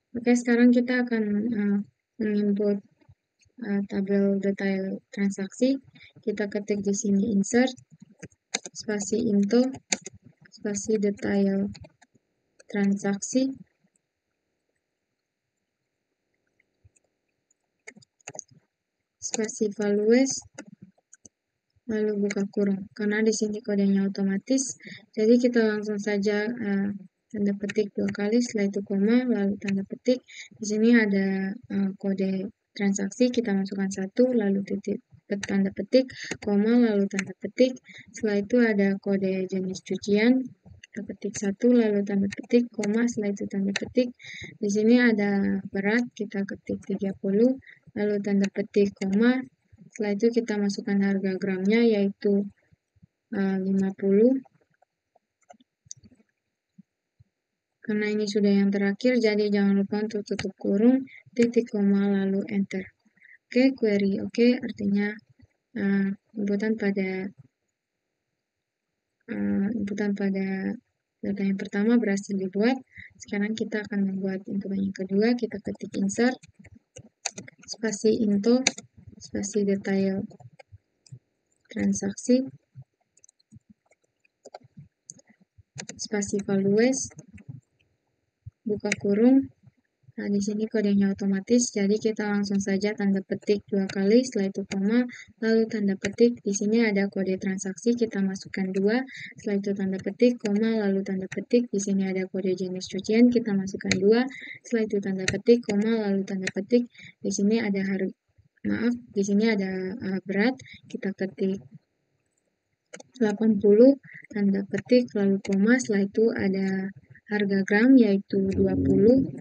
Oke, sekarang kita akan menginput tabel detail transaksi. Kita ketik di sini insert, spasi into, spasi detail transaksi, spasi values, lalu buka kurung. Karena di sini kodenya otomatis, jadi kita langsung saja tanda petik 2 kali, setelah itu koma, lalu tanda petik. Di sini ada kode transaksi, kita masukkan 1, lalu titik tanda petik, koma, lalu tanda petik. Setelah itu ada kode jenis cucian, kita ketik 1, lalu tanda petik, koma, setelah itu tanda petik. Di sini ada berat, kita ketik 30, lalu tanda petik, koma. Setelah itu kita masukkan harga gramnya, yaitu 50. Karena ini sudah yang terakhir, jadi jangan lupa untuk tutup kurung, titik koma, lalu enter. Oke, query oke, artinya inputan pada data yang pertama berhasil dibuat. Sekarang kita akan membuat inputan yang kedua, kita ketik insert, spasi into, spasi detail transaksi, spasi values, buka kurung. Nah, di sini kodenya otomatis, jadi kita langsung saja tanda petik 2 kali, setelah itu koma, lalu tanda petik. Di sini ada kode transaksi, kita masukkan 2, setelah itu tanda petik, koma, lalu tanda petik. Di sini ada kode jenis cucian, kita masukkan 2, setelah itu tanda petik, koma, lalu tanda petik. Di sini ada di sini ada berat, kita ketik 80, tanda petik, lalu koma, setelah itu ada harga gram, yaitu 20.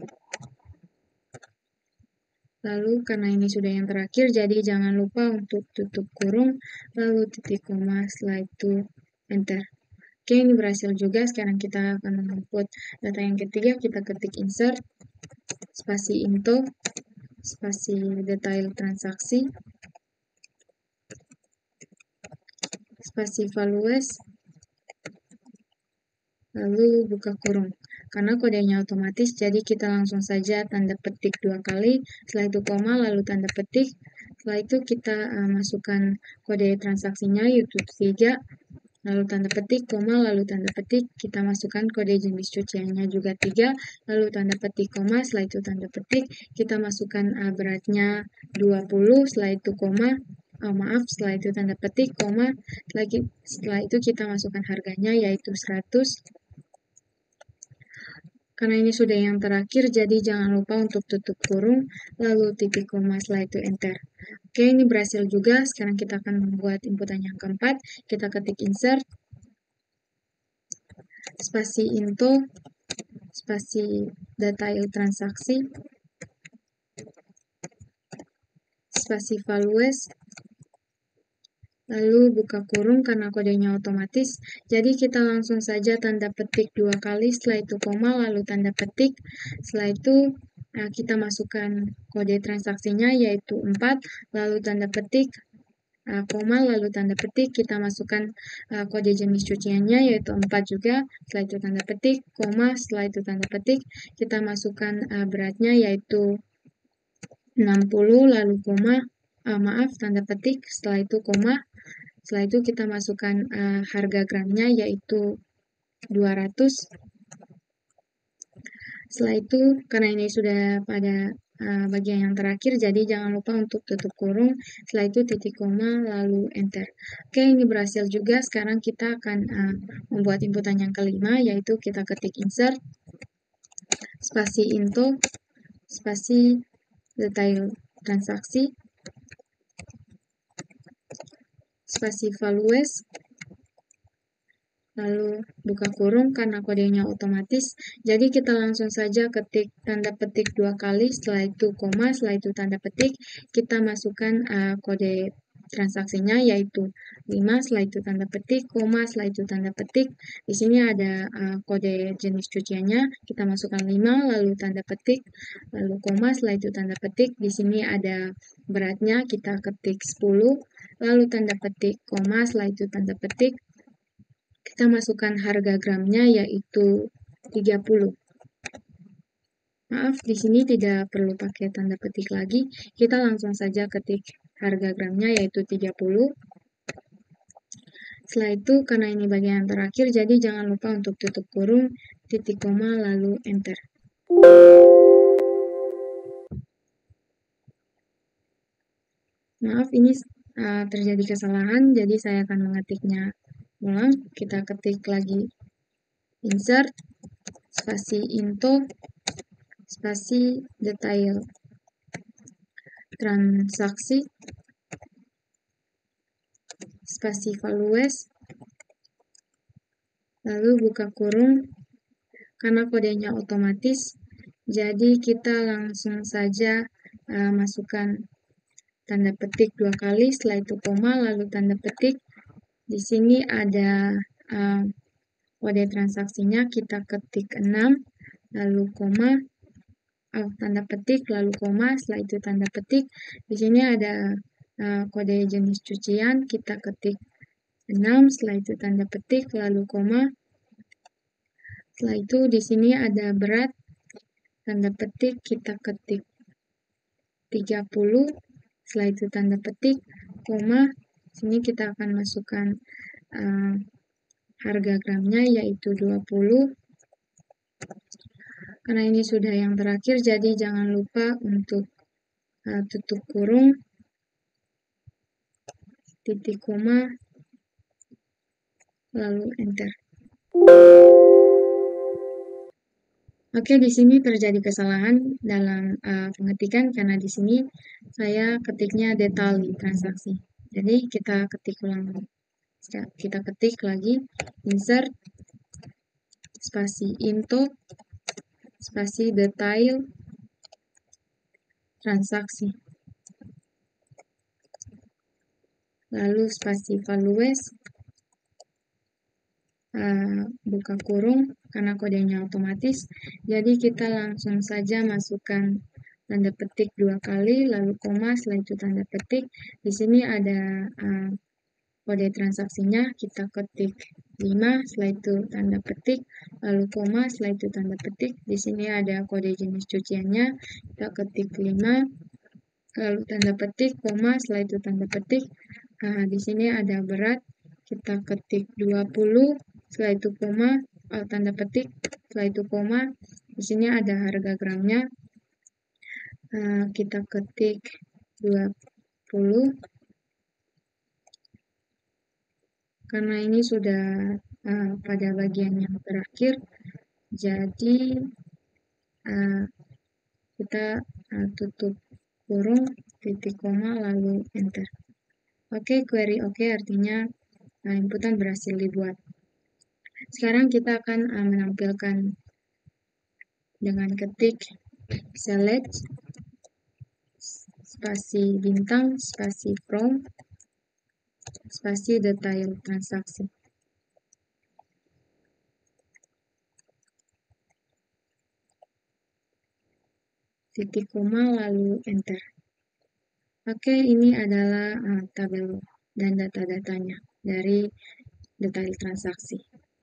Lalu karena ini sudah yang terakhir, jadi jangan lupa untuk tutup kurung, lalu titik koma, setelah itu enter. Oke, ini berhasil juga. Sekarang kita akan menginput data yang ketiga, kita ketik insert, spasi into, spasi detail transaksi, spasi values, lalu buka kurung. Karena kodenya otomatis, jadi kita langsung saja tanda petik 2 kali, setelah itu koma, lalu tanda petik. Setelah itu kita masukkan kode transaksinya, yaitu 3, lalu tanda petik, koma, lalu tanda petik. Kita masukkan kode jenis cuciannya juga 3, lalu tanda petik, koma, setelah itu tanda petik. Kita masukkan beratnya 20, setelah itu koma, setelah itu tanda petik, koma. Setelah itu kita masukkan harganya, yaitu 100. Karena ini sudah yang terakhir, jadi jangan lupa untuk tutup kurung, lalu titik koma, setelah itu enter. Oke, ini berhasil juga. Sekarang kita akan membuat inputan yang keempat. Kita ketik insert, spasi into, spasi detail transaksi, spasi values, lalu buka kurung karena kodenya otomatis. Jadi kita langsung saja tanda petik 2 kali, setelah itu koma, lalu tanda petik. Setelah itu kita masukkan kode transaksinya, yaitu 4, lalu tanda petik, koma, lalu tanda petik. Kita masukkan kode jenis cuciannya, yaitu 4 juga. Setelah itu tanda petik, koma, setelah itu tanda petik. Kita masukkan beratnya, yaitu 60, lalu koma, tanda petik. Setelah itu koma. Setelah itu kita masukkan harga gramnya, yaitu 200. Setelah itu, karena ini sudah pada bagian yang terakhir, jadi jangan lupa untuk tutup kurung, setelah itu titik koma, lalu enter. Oke, ini berhasil juga. Sekarang kita akan membuat inputan yang kelima, yaitu kita ketik insert, spasi into, spasi detail transaksi, spasi values, lalu buka kurung karena kodenya otomatis. Jadi kita langsung saja ketik tanda petik 2 kali, setelah itu koma, setelah itu tanda petik. Kita masukkan kode transaksinya, yaitu 5, setelah itu tanda petik, koma, setelah itu tanda petik. Di sini ada kode jenis cuciannya, kita masukkan 5, lalu tanda petik, lalu koma, setelah itu tanda petik. Di sini ada beratnya, kita ketik 10, lalu tanda petik, koma, setelah itu tanda petik. Kita masukkan harga gramnya, yaitu 30. Maaf, di sini tidak perlu pakai tanda petik lagi. Kita langsung saja ketik harga gramnya yaitu 30. Setelah itu, karena ini bagian terakhir, jadi jangan lupa untuk tutup kurung, titik koma, lalu enter. Maaf, ini terjadi kesalahan, jadi saya akan mengetiknya ulang. Kita ketik lagi insert, spasi into, spasi detail transaksi, spasi values, lalu buka kurung. Karena kodenya otomatis, jadi kita langsung saja masukkan tanda petik 2 kali, setelah itu koma, lalu tanda petik. Di sini ada kode transaksinya, kita ketik 6, lalu koma, tanda petik, lalu koma, setelah itu tanda petik. Di sini ada kode jenis cucian, kita ketik 6, setelah itu tanda petik, lalu koma. Setelah itu di sini ada berat, tanda petik, kita ketik 30, setelah itu tanda petik, koma. Sini kita akan masukkan harga gramnya yaitu 20. Karena ini sudah yang terakhir, jadi jangan lupa untuk tutup kurung, titik koma, lalu enter. Oke, di sini terjadi kesalahan dalam pengetikan karena di sini saya ketiknya detail transaksi. Jadi kita ketik ulang. Kita ketik lagi insert, spasi into, spasi detail transaksi, lalu spasi values, buka kurung karena kodenya otomatis, jadi kita langsung saja masukkan tanda petik 2 kali, lalu koma, setelah itu tanda petik. Di sini ada kode transaksinya, kita ketik 5, setelah itu tanda petik, lalu koma, setelah itu tanda petik. Di sini ada kode jenis cuciannya, kita ketik 5, lalu tanda petik, koma, setelah itu tanda petik. Di sini ada berat, kita ketik 20, setelah itu koma, tanda petik, setelah itu koma. Di sini ada harga gramnya, kita ketik 20. Karena ini sudah pada bagian yang terakhir, jadi kita tutup kurung, titik koma, lalu enter. Oke, query oke, artinya inputan berhasil dibuat. Sekarang kita akan menampilkan dengan ketik select, spasi bintang, spasi from, spasi detail transaksi. Titik koma, lalu enter. Oke, ini adalah tabel dan data-datanya dari detail transaksi.